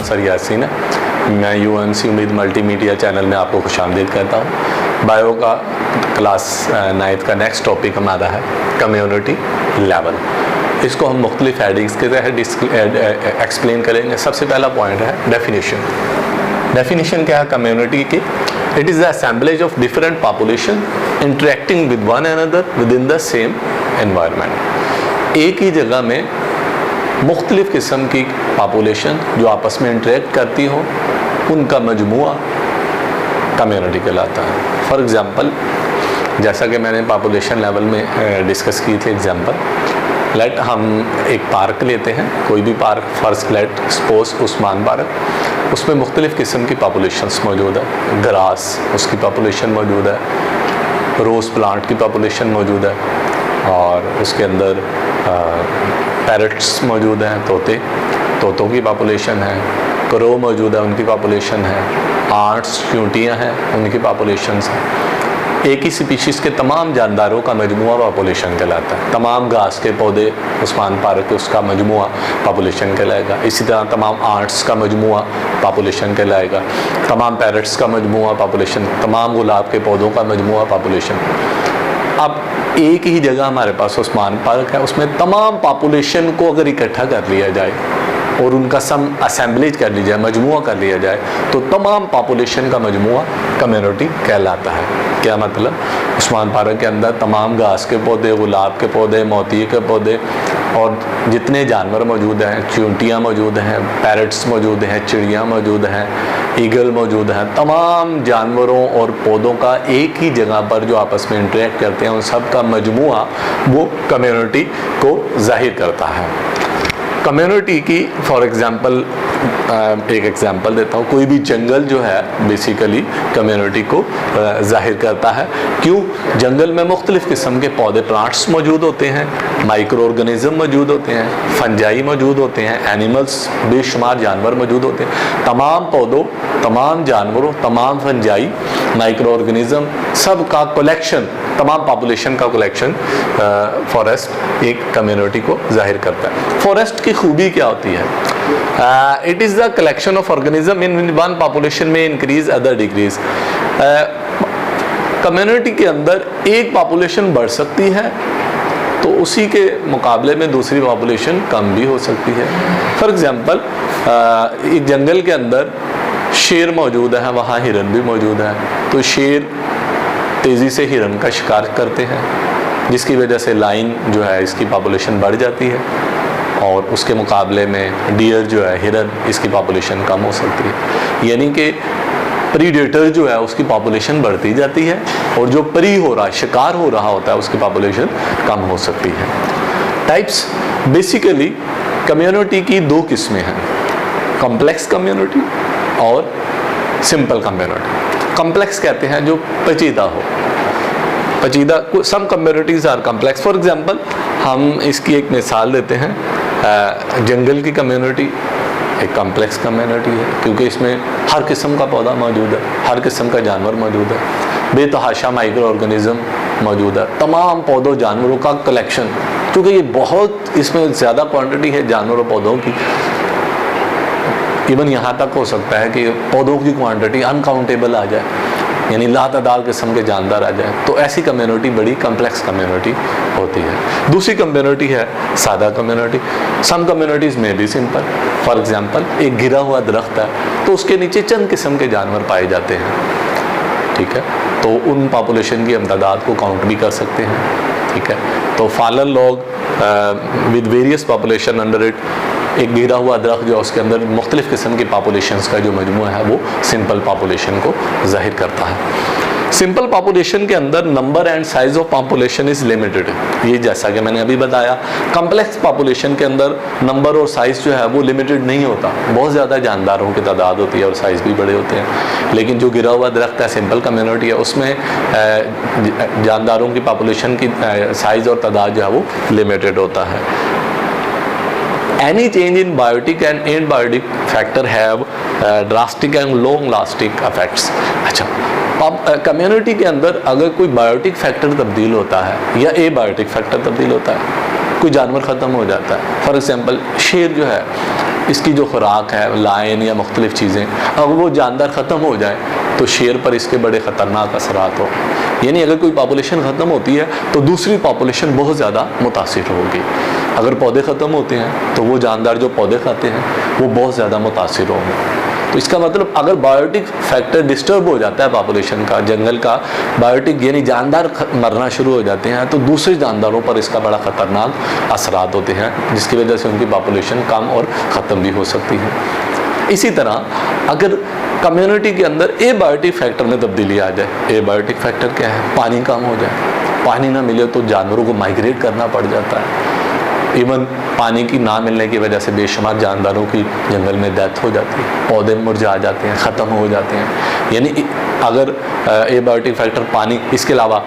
नाम सर यासीन है। मैं UNC उम्मीद मल्टीमीडिया चैनल में आपको खुशामदीद कहता हूँ। बायो का क्लास 9th का नेक्स्ट टॉपिक हमारा है कम्युनिटी लेवल। इसको हम मुख्तलिफ हेडिंग्स के तहत एक्सप्लेन करेंगे। सबसे पहला पॉइंट है डेफिनेशन। डेफिनेशन क्या है कम्युनिटी की? It is the assemblage of different population interacting with one another with in the same environment. एक ही जगह में मुख्तलिफ किस्म की पॉपुलेशन जो आपस में इंटरेक्ट करती हो, उनका मजमुआ कम्युनिटी कहलाता है। फॉर एग्ज़ाम्पल, जैसा कि मैंने पॉपुलेशन लेवल में डिस्कस की थी एग्जांपल, लेट हम एक पार्क लेते हैं, कोई भी park, first let suppose Usman park, उसमें मुख्तलिफ़ किस्म की पॉपुलेशंस मौजूद है। ग्रास उसकी पॉपुलेशन मौजूद है, रोज़ प्लांट की पॉपुलेशन मौजूद है, और उसके अंदर पैरट्स मौजूद हैं, तोतों की पॉपुलेशन है, क्रो मौजूद है, उनकी पॉपुलेशन है, आर्ट्स चूंटियाँ हैं, उनकी पॉपुलेशंस हैं। एक ही स्पीशीज़ के तमाम जानदारों का मजमुआ पॉपुलेशन कहलाता है। तमाम घास के पौधे उस्मान पार्क के उसका मजमुआ पॉपुलेशन कहलाएगा। इसी तरह तमाम आर्ट्स का मजमुआ पॉपुलेशन कहलाएगा, तमाम पैरट्स का मजमुआ पॉपुलेशन, तमाम गुलाब के पौधों का मजमुआ पॉपुलेशन। अब एक ही जगह हमारे पास उस्मान पार्क है, उसमें तमाम पॉपुलेशन को अगर इकट्ठा कर लिया जाए और उनका सम असेंबलेज कर ली जाए, मजमुआ कर लिया जाए, तो तमाम पॉपुलेशन का मजमुआ कम्युनिटी कहलाता है। क्या मतलब? उस्मान पार्क के अंदर तमाम घास के पौधे, गुलाब के पौधे, मोती के पौधे और जितने जानवर मौजूद हैं, चूंटियाँ मौजूद हैं, पैरट्स मौजूद हैं, चिड़ियाँ मौजूद हैं, ईगल मौजूद हैं, तमाम जानवरों और पौधों का एक ही जगह पर जो आपस में इंटरेक्ट करते हैं, उन सब का मजमुआ वो कम्युनिटी को जाहिर करता है। कम्युनिटी की फॉर एग्ज़ाम्पल एक एग्ज़ाम्पल देता हूँ। कोई भी जंगल जो है बेसिकली कम्युनिटी को जाहिर करता है। क्यों? जंगल में मुख्तलिफ़ किस्म के पौधे, प्लांट्स मौजूद होते हैं, माइक्रो ऑर्गेनिज़म मौजूद होते हैं, फंजाई मौजूद होते हैं, एनिमल्स बेशुमार जानवर मौजूद होते हैं। तमाम पौधों, तमाम जानवरों, तमाम फंजाई, माइक्रो ऑर्गेनिज़म, सब का कलेक्शन, तमाम पॉपुलेशन का कलेक्शन फॉरेस्ट एक कम्युनिटी को जाहिर करता है। फॉरेस्ट की खूबी क्या होती है? It is the collection of organism in one population में इंक्रीज अदर डिक्रीज। कम्युनिटी के अंदर एक पॉपुलेशन बढ़ सकती है तो उसी के मुकाबले में दूसरी पॉपुलेशन कम भी हो सकती है। फॉर एग्जांपल, एक जंगल के अंदर शेर मौजूद है, वहाँ हिरन भी मौजूद है, तो शेर तेज़ी से हिरन का शिकार करते हैं, जिसकी वजह से लाइन जो है इसकी पॉपुलेशन बढ़ जाती है, और उसके मुकाबले में डियर जो है, हिरन, इसकी पॉपुलेशन कम हो सकती है। यानी कि प्रीडेटर जो है उसकी पॉपुलेशन बढ़ती जाती है, और जो प्री हो रहा है, शिकार हो रहा होता है, उसकी पॉपुलेशन कम हो सकती है। टाइप्स, बेसिकली कम्युनिटी की दो किस्में हैं, कॉम्प्लेक्स कम्युनिटी और सिंपल कम्युनिटी। कॉम्प्लेक्स कहते हैं जो पेचीदा हो, पेचीदा। Some communities are complex. For example, हम इसकी एक मिसाल देते हैं। जंगल की कम्युनिटी एक कॉम्प्लेक्स कम्युनिटी है, क्योंकि इसमें हर किस्म का पौधा मौजूद है, हर किस्म का जानवर मौजूद है, बेतहाशा माइक्रो ऑर्गेनिज्म मौजूद है, तमाम पौधों जानवरों का कलेक्शन। क्योंकि ये बहुत, इसमें ज़्यादा क्वांटिटी है जानवरों पौधों की, इवन यहाँ तक हो सकता है कि पौधों की क्वांटिटी अनकाउंटेबल आ जाए, यानी लातादार किस्म के जानदार आ जाए। तो ऐसी कम्युनिटी बड़ी कम्प्लेक्स कम्युनिटी होती है। दूसरी कम्युनिटी है सादा कम्युनिटी। सम कम्युनिटीज़ में भी सिंपल। फॉर एग्जांपल, एक गिरा हुआ दरख्त है तो उसके नीचे चंद किस्म के जानवर पाए जाते हैं, ठीक है, तो उन पॉपुलेशन की हम तादाद को काउंट भी कर सकते हैं, ठीक है। तो fallen log with various population under it, एक गिरा हुआ दरख्त जो उसके अंदर मुख्तलिफ़ किस्म की पॉपुलेशंस का जो मजमूआ है वो सिंपल पॉपुलेशन को जाहिर करता है। सिंपल पॉपुलेशन के अंदर number and size of population is limited, ये जैसा कि मैंने अभी बताया। कम्प्लेक्स पॉपुलेशन के अंदर नंबर और साइज़ जो है वो लिमिटेड नहीं होता, बहुत ज़्यादा जानदारों की तादाद होती है और साइज़ भी बड़े होते हैं। लेकिन जो गिरा हुआ दरख्त है, सिंपल कम्युनिटी है, उसमें जानदारों की पॉपुलेशन की साइज़ और तादाद जो है वो लिमिटेड होता है। Any change in biotic and abiotic factor have drastic and long lasting effects। अच्छा, अब कम्युनिटी के अंदर अगर कोई बायोटिक फैक्टर तब्दील होता है या एबायोटिक फैक्टर तब्दील होता है, कोई जानवर ख़त्म हो जाता है, फॉर एग्जांपल शेर जो है इसकी जो खुराक है, लायन या मुख्तलिफ़ चीज़ें, अगर वो जानदार ख़त्म हो जाए तो शेर पर इसके बड़े ख़तरनाक असरात हो। यानी अगर कोई पॉपुलेशन ख़त्म होती है तो दूसरी पॉपुलेशन बहुत ज़्यादा मुतासिर होगी। अगर पौधे ख़त्म होते हैं तो वो जानदार जो पौधे खाते हैं वो बहुत ज़्यादा मुतासिर होंगे। तो इसका मतलब अगर बायोटिक फैक्टर डिस्टर्ब हो जाता है पॉपुलेशन का, जंगल का बायोटिक यानी जानदार मरना शुरू हो जाते हैं, तो दूसरे जानदारों पर इसका बड़ा ख़तरनाक असरात होते हैं, जिसकी वजह से उनकी पॉपुलेशन कम और ख़त्म भी हो सकती है। इसी तरह अगर कम्युनिटी के अंदर एबायोटिक फैक्टर में तब्दीली आ जाए, एबायोटिक फैक्टर क्या है? पानी कम हो जाए, पानी ना मिले तो जानवरों को माइग्रेट करना पड़ जाता है। इवन पानी की ना मिलने की वजह से बेशुमार जानदारों की जंगल में डेथ हो जाती है, पौधे मुरझा जाते हैं, ख़त्म हो जाते हैं। यानी अगर एबायोटिक फैक्टर पानी, इसके अलावा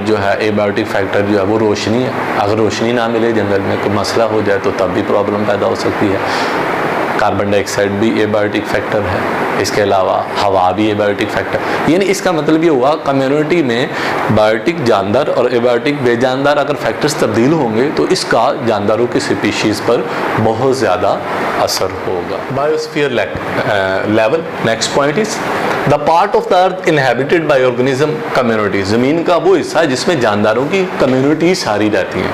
जो है एबायोटिक फैक्टर जो है वो रोशनी है। अगर रोशनी ना मिले जंगल में, कोई मसला हो जाए तो तब भी प्रॉब्लम पैदा हो सकती है। कार्बन डाइऑक्साइड भी एबायोटिक फैक्टर है, इसके अलावा हवा भी एबायोटिक फैक्टर। यानी इसका मतलब ये हुआ कम्युनिटी में बायोटिक जानदार और एबायोटिक बेजानदार अगर फैक्टर्स तब्दील होंगे तो इसका जानदारों की स्पीशीज़ पर बहुत ज़्यादा असर होगा। Biosphere level, next point is the part of the earth inhabited bye organism community. ज़मीन का वो हिस्सा जिसमें जानदारों की कम्युनिटी सारी रहती हैं,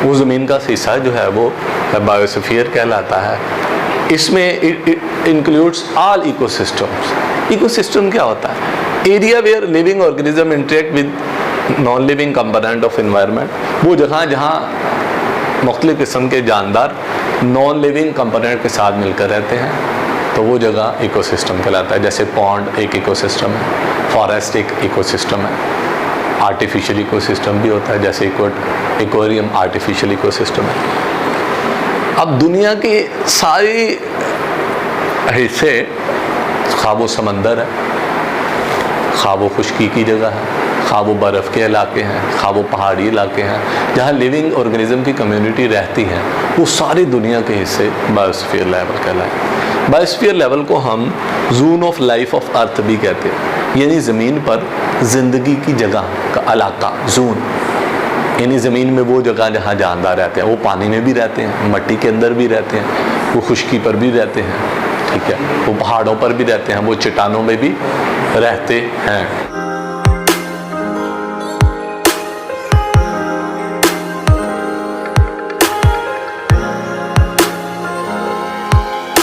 वो ज़मीन का हिस्सा जो है वो बायोस्फीयर कहलाता है। इसमें इंक्लूड्स ऑल इकोसिस्टम्स। इकोसिस्टम क्या होता है? Area where living organism interact with non living component of environment. वो जगह जहाँ मुख्तलिफ़ किस्म के जानदार नॉन लिविंग कंपोनेंट के साथ मिलकर रहते हैं तो वो जगह इकोसिस्टम कहलाता है। जैसे पॉन्ड एक इकोसिस्टम है, फॉरेस्ट एक इकोसिस्टम है, आर्टिफिशियल इकोसिस्टम भी होता है, जैसे एक्वेरियम आर्टिफिशियल इकोसिस्टम है। अब दुनिया के सारे हिस्से, खा वो समंदर है, खा वो खुश्की की जगह है, खा वो बर्फ़ के इलाके हैं, खा वो पहाड़ी इलाके हैं, जहाँ लिविंग ऑर्गेनिज्म की कम्युनिटी रहती हैं, वो सारी दुनिया के हिस्से बायोस्फीयर लेवल कहलाए। बायोस्फीयर लेवल को हम zone of life of earth भी कहते हैं, यानी ज़मीन पर ज़िंदगी की जगह का इलाका, जोन। यानी ज़मीन में वो जगह जहाँ जानदार रहते हैं, वो पानी में भी रहते हैं, मिट्टी के अंदर भी रहते हैं, वो खुश्की पर भी रहते हैं, ठीक है, वो पहाड़ों पर भी रहते हैं, वो चट्टानों में भी रहते हैं।